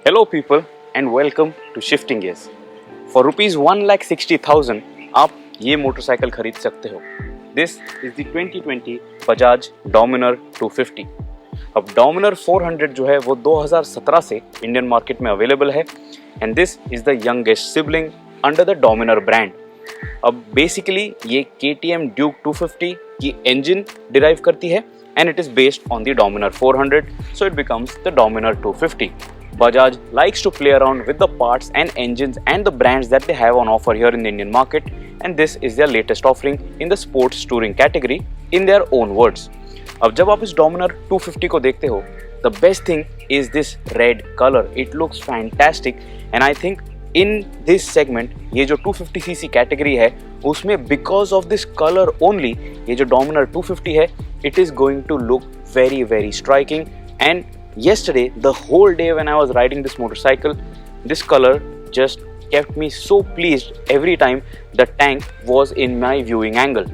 Hello people and welcome to Shifting Gears. For rupees 1,60,000 आप ये motorcycle खरीद सकते हो. This is the 2020 Bajaj Dominar 250. अब Dominar 400 जो है वो 2017 से इंडियन मार्केट में अवेलेबल है and this is the youngest sibling under the Dominar brand. अब बेसिकली ये KTM Duke 250 की इंजन डिराइव करती है and it is based on the Dominar 400, so it becomes the Dominar 250. Bajaj likes to play around with the parts and engines and the brands that they have on offer here in the Indian market, and this is their latest offering in the sports touring category in their own words. अब जब आप इस Dominar 250 को देखते हो, the best thing is this red color. It looks fantastic and I think in this segment ये जो 250cc category है उसमें because of this color only ये जो Dominar 250 है it is going to look very very striking. And yesterday the whole day when I was riding this motorcycle, this color just kept me so pleased every time the tank was in my viewing angle.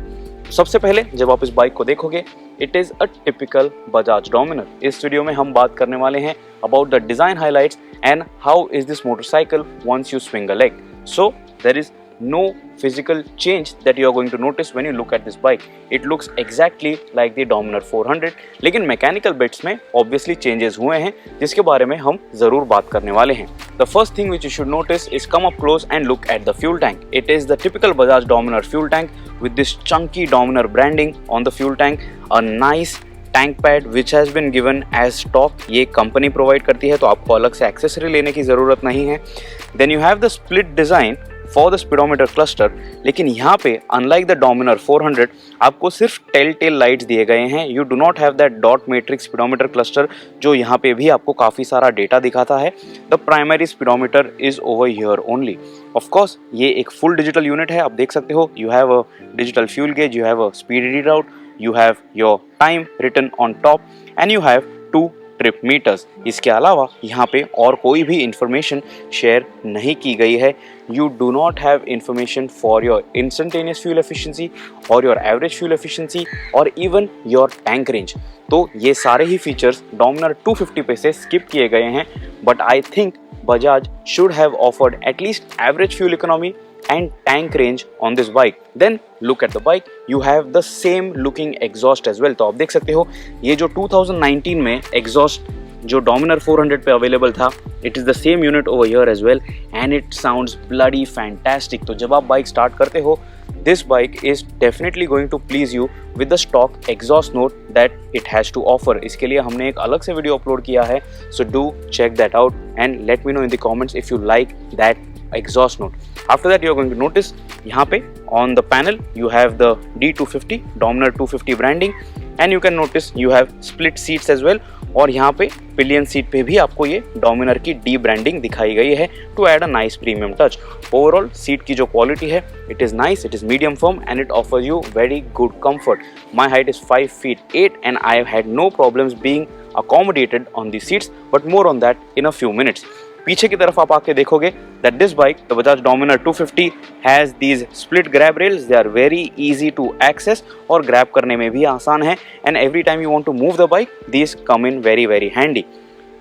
सबसे पहले जब आप इस bike को देखोगे it is a typical Bajaj Dominar. इस video में हम बात करने वाले हैं about the design highlights and how is this motorcycle once you swing a leg. So there is no physical change that you are going to notice when you look at this bike. It looks exactly like the Dominar 400, लेकिन mechanical bits में obviously changes हुए हैं जिसके बारे में हम जरूर बात करने वाले हैं. The first thing which you should notice is come up close and look at the fuel tank. It is the typical Bajaj Dominar fuel tank with this chunky Dominar branding on the fuel tank, a nice tank pad which has been given as stock. ये company provide करती है तो आपको अलग से accessory लेने की ज़रूरत नहीं है. Then you have the split design for the speedometer cluster, लेकिन यहाँ पे अनलाइक द Dominar 400 आपको सिर्फ टेल टेल लाइट्स दिए गए हैं. You do not have that dot matrix speedometer cluster जो यहाँ पे भी आपको काफ़ी सारा डेटा दिखाता है. The primary speedometer is over here only. Of course ये एक फुल डिजिटल यूनिट है, आप देख सकते हो. You have a digital fuel gauge, you have a speed readout, you have your time written on top and you have 2 trip meters. इसके अलावा यहाँ पे और कोई भी इंफॉर्मेशन शेयर नहीं की गई है. You do not have information for your instantaneous fuel efficiency or your average fuel efficiency or even your tank range. तो ये सारे ही फीचर्स Dominar 250 पे से स्किप किए गए हैं, but I think Bajaj should have offered at least average fuel economy and tank range on this bike. Then look at the bike, you have the same looking exhaust as well. तो आप देख सकते हो ये जो 2019 में exhaust जो Dominar 400 पे अवेलेबल था, it is the same unit over here as well and it sounds bloody fantastic. तो जब आप बाइक स्टार्ट करते हो this bike is definitely going to please you with the stock exhaust note that it has to offer. इसके लिए हमने एक अलग से वीडियो अपलोड किया है, so do check that out and let me know in the comments if you like that exhaust note. After that you are going to notice यहाँ पे on the panel you have the D250 Dominar 250 branding and you can notice you have split seats as well. और यहाँ पे pillion seat पे भी आपको ये Dominar की D ब्रांडिंग दिखाई गई है to add a nice premium touch. Overall seat की जो क्वालिटी है it is nice, it is medium firm and it offers you very good comfort. My height is 5 feet 8 and I have had no problems being accommodated on the seats, but more on that in a few minutes. पीछे की तरफ आप आके देखोगे that this bike, the Bajaj Dominar 250 has these split grab rails. They are very easy to access और grab करने में भी आसान है and every time you want to move the bike, these come in very very handy.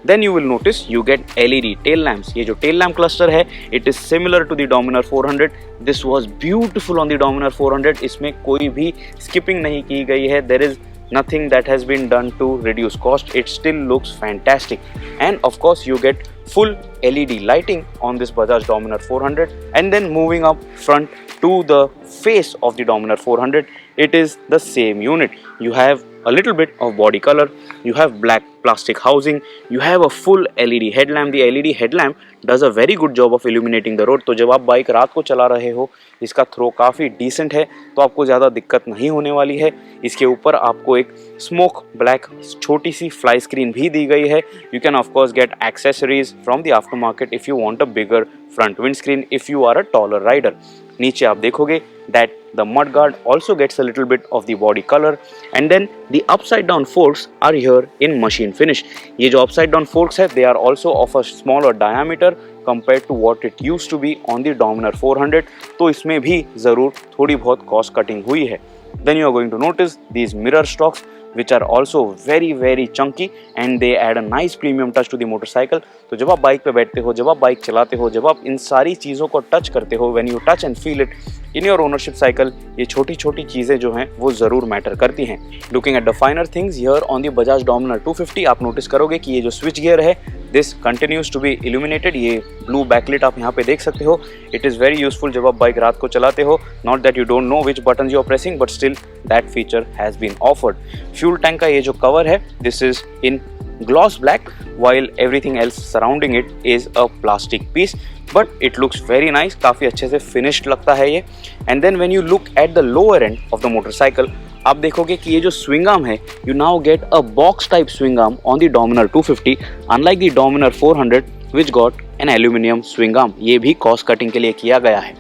Then you will notice you get LED tail lamps. ये जो tail lamp cluster है it is similar to the Dominar 400. This was beautiful on the Dominar 400. इसमें कोई भी skipping नहीं की गई है. There is nothing that has been done to reduce cost. It still looks fantastic and of course you get full LED lighting on this Bajaj Dominar 400. And then moving up front to the face of the Dominar 400, it is the same unit. You have a little bit of body color, you have black plastic housing, you have a full LED headlamp. The LED headlamp does a very good job of illuminating the road. तो जब आप bike रात को चला रहे हो इसका throw काफ़ी डिसेंट है तो आपको ज़्यादा दिक्कत नहीं होने वाली है. इसके ऊपर आपको एक स्मोक ब्लैक छोटी सी फ्लाई स्क्रीन भी दी गई है. You can of course get accessories from the after market if you want a bigger front windscreen if you are a taller rider. नीचे आप देखोगे that the mudguard also gets a little bit of the body color and then the upside down forks are here in machine finish. ये जो upside down forks है they are also of a smaller diameter compared to what it used to be on the Dominar 400. तो इसमें भी ज़रूर थोड़ी बहुत cost cutting हुई है. Then you are going to notice these mirror stocks which are also very chunky and they add a nice premium touch to the motorcycle. तो जब आप बाइक पे बैठते हो, जब आप बाइक चलाते हो, जब आप इन सारी चीज़ों को टच करते हो, when you touch and feel it in your ownership cycle, ये छोटी छोटी चीज़ें जो हैं वो ज़रूर मैटर करती हैं. Looking at the finer things here on the Bajaj Dominar 250, आप नोटिस करोगे कि ये जो स्विच गियर है, this continues to be illuminated. ये ब्लू बैकलाइट आप यहाँ पे देख सकते हो. It is very useful जब आप बाइक रात को चलाते हो. Not that you don't know which buttons you are pressing, but still that feature has been offered. Fuel tank का ये जो कवर है, this is in gloss black, while everything else surrounding it is a plastic piece, but it looks very nice. काफ़ी अच्छे से finished लगता है ये. And then when you look at the lower end of the motorcycle, आप देखोगे कि ये जो स्विंग आर्म है, you now get a box type swing arm on the Dominar 250, unlike the Dominar 400 which got an aluminium swing arm. ये भी cost cutting के लिए किया गया है.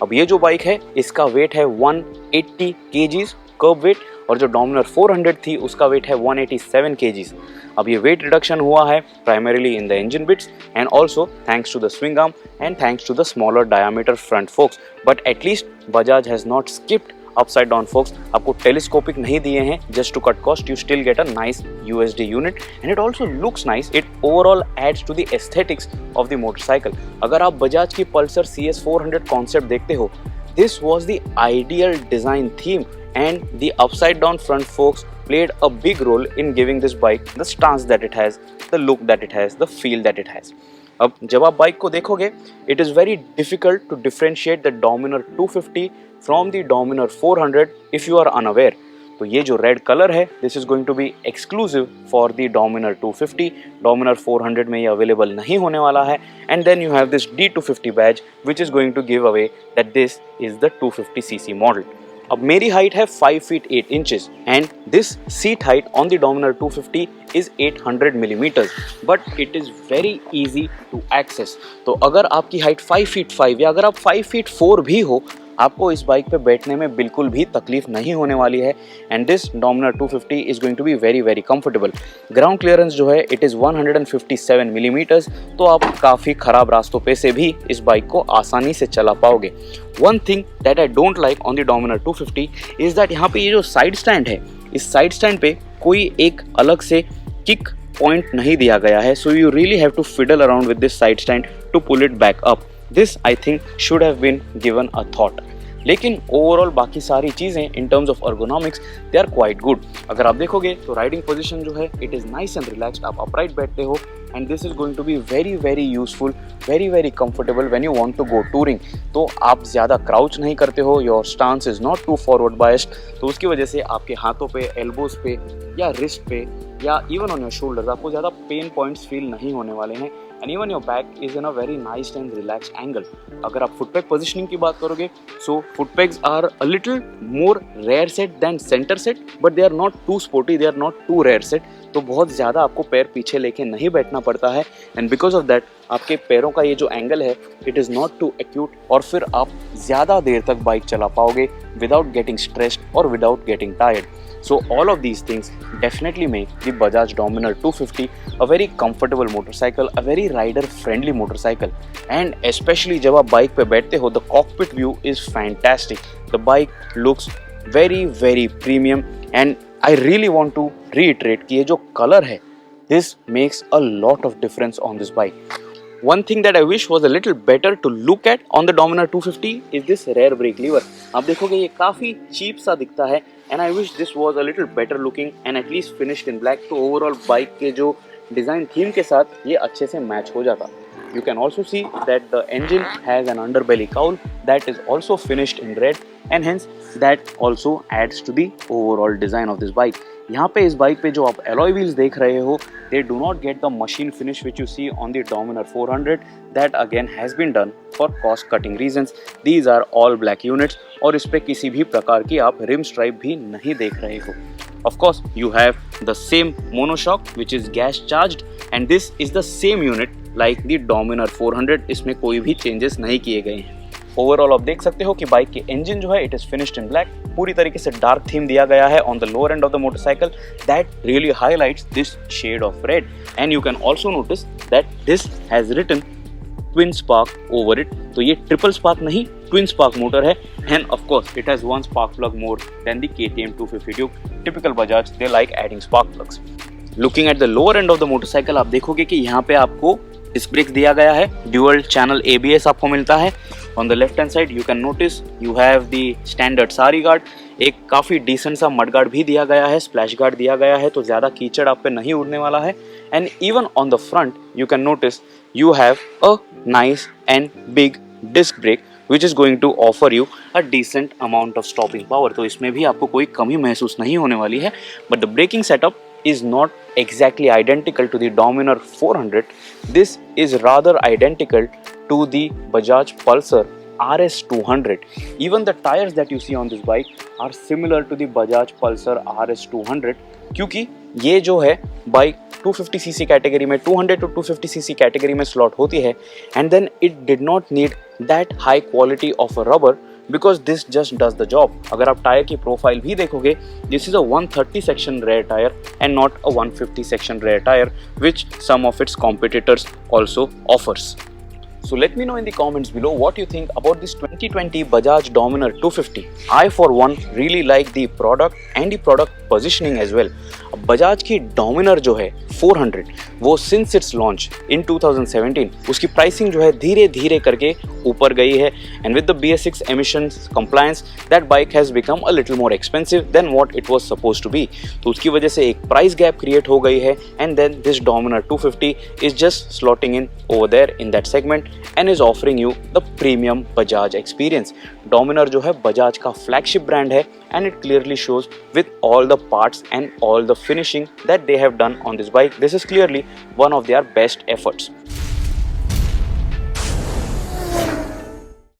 अब ये जो बाइक है, इसका वेट है 180 kgs कर्ब वेट, और जो Dominar 400 थी उसका वेट है 187 kgs. अब ये वेट रिडक्शन हुआ है primarily in the engine bits and also thanks to the swing arm and thanks to the smaller diameter front forks. But at least Bajaj has not skipped upside down forks. आपको telescopic नहीं दिए हैं. Just to cut cost you still get a nice USD unit and it also looks nice. It overall adds to the aesthetics of the motorcycle. अगर आप बजाज की Pulsar CS 400 concept देखते हो, this was the ideal design theme and the upside down front forks played a big role in giving this bike the stance that it has, the look that it has, the feel that it has. अब जब आप bike को देखोगे, it is very difficult to differentiate the Dominar 250 from the Dominar 400 if you are unaware. तो ये जो red colour है, this is going to be exclusive for the Dominar 250. Dominar 400 में ये अवेलेबल नहीं होने वाला है. And then you have this D250 badge which is going to give away that this is the 250cc model. अब मेरी height है 5 feet 8 inches and this seat height on the Dominar 250 is 800 millimeters, but it is very easy to access. तो अगर आपकी height 5 feet 5 या अगर आप 5 feet 4 भी हो, आपको इस बाइक पे बैठने में बिल्कुल भी तकलीफ नहीं होने वाली है. And this Dominar 250 is going to be very comfortable. Ground clearance जो है इट इज़ 157 मिलीमीटर्स, तो आप काफ़ी ख़राब रास्तों पे से भी इस बाइक को आसानी से चला पाओगे. One thing that I don't like on the Dominar 250 is that यहाँ पे ये जो साइड स्टैंड है, इस साइड स्टैंड पे कोई एक अलग से किक पॉइंट नहीं दिया गया है. So you really have to fiddle around with this side stand to pull it back up. This I think should have been given a thought. लेकिन ओवरऑल बाकी सारी चीज़ें in terms of ergonomics they are quite good. अगर आप देखोगे तो riding position जो है it is nice and relaxed. आप अपराइट बैठते हो and this is going to be very useful, very comfortable when you want to go touring. तो आप ज़्यादा क्राउच नहीं करते हो, your stance is not too forward biased, तो उसकी वजह से आपके हाथों पे, एल्बोज पे या रिस्ट पे या इवन ऑन योर शोल्डर्स आपको ज़्यादा पेन पॉइंट्स फील नहीं होने वाले हैं. And even your back is in a very nice and relax angle. अगर आप फुटपैग पोजिशनिंग की बात करोगे, so footpegs are a little more rear set than center set, but they are not too sporty, they are not too rear set. तो बहुत ज़्यादा आपको पैर पीछे लेके नहीं बैठना पड़ता है. एंड बिकॉज ऑफ दैट आपके पैरों का ये जो एंगल है it is not too acute, और फिर आप ज़्यादा देर तक बाइक चला पाओगे विदाउट गेटिंग स्ट्रेस्ड और without getting tired. So all of these things definitely make the Bajaj Dominar 250 a very comfortable motorcycle, a very rider friendly motorcycle. And especially जब आप बाइक पे बैठते हो, the cockpit view is fantastic. The bike looks very premium and I really want to reiterate कि ये जो color है, this makes a lot of difference on this bike. One thing that I wish was a little better to look at on the Dominar 250 is this rear brake lever. आप देखोगे ये काफ़ी cheap सा दिखता है and I wish this was a little better looking and at least finished in black. तो overall bike के जो डिज़ाइन थीम के साथ ये अच्छे से मैच हो जाता. You can also see that the engine has an underbelly cowl that is also finished in red and hence that also adds to the overall design of this bike. यहाँ पे इस बाइक पे जो आप alloy wheels देख रहे हो, they do not get the machine finish which you see on the Dominar 400. That again has been done for cost cutting reasons. These are all black units और इस पे किसी भी प्रकार की आप rim stripe भी नहीं देख रहे हो. Of course, you have the same monoshock which is gas charged and this is the same unit like the Dominar 400. इसमें कोई भी changes नहीं किए गए हैं. ओवरऑल आप देख सकते हो कि बाइक के इंजन जो है it is finished in black. पूरी तरीके से डार्क थीम दिया गया है on the lower end of the motorcycle that really highlights this shade of red. And you can also notice that this has written twin spark over it. तो ये triple spark नहीं, twin spark motor है. And of course it has one spark plug more than the KTM 250 Duke. typical Bajaj, they like adding spark plugs. Looking at the lower end of the motorcycle, आप देखोगे कि यहाँ पे आपको disc brakes दिया गया है, ड्यूअल चैनल ABS आपको मिलता है. On the left hand side you can notice you have the standard सारी गार्ड. एक काफ़ी डिसेंट सा मड गार्ड भी दिया गया है, स्प्लैश गार्ड दिया गया है, तो ज़्यादा कीचड़ आप पे नहीं उड़ने वाला है. And even on the front you can notice you have a nice and big disc brake which is going to offer you a decent amount of stopping power. तो इसमें भी आपको कोई कमी महसूस नहीं होने वाली है. But the braking setup is not exactly identical to the Dominar 400. This is rather identical to the Bajaj Pulsar RS 200. Even the tires that you see on this bike are similar to the Bajaj Pulsar RS 200, क्योंकि ये जो है bike 250cc category में, 200 to 250cc category में slot होती है. And then it did not need that high quality of a rubber because this just does the job. अगर आप टायर की प्रोफाइल भी देखोगे, this is a 130 section rear tyre and not a 150 section rear tyre which some of its competitors also offers. So let me know in the comments below what you think about this 2020 Bajaj Dominar 250. I for one really like the product and the product positioning as well. Bajaj की डोमिनर जो है 400 वो since it's launch in 2017 उसकी pricing जो है धीरे धीरे करके ऊपर गई है. And with the BS6 emissions compliance that bike has become a little more expensive than what it was suppose to be. तो उसकी वजह से एक प्राइस गैप क्रिएट हो गई है. And then this Dominar 250 is just slotting in over there in that segment and is offering you the premium Bajaj experience. Dominar जो है बजाज का flagship brand है and it clearly shows with all the parts and all the finishing that they have done on this bike. This is clearly one of their best efforts.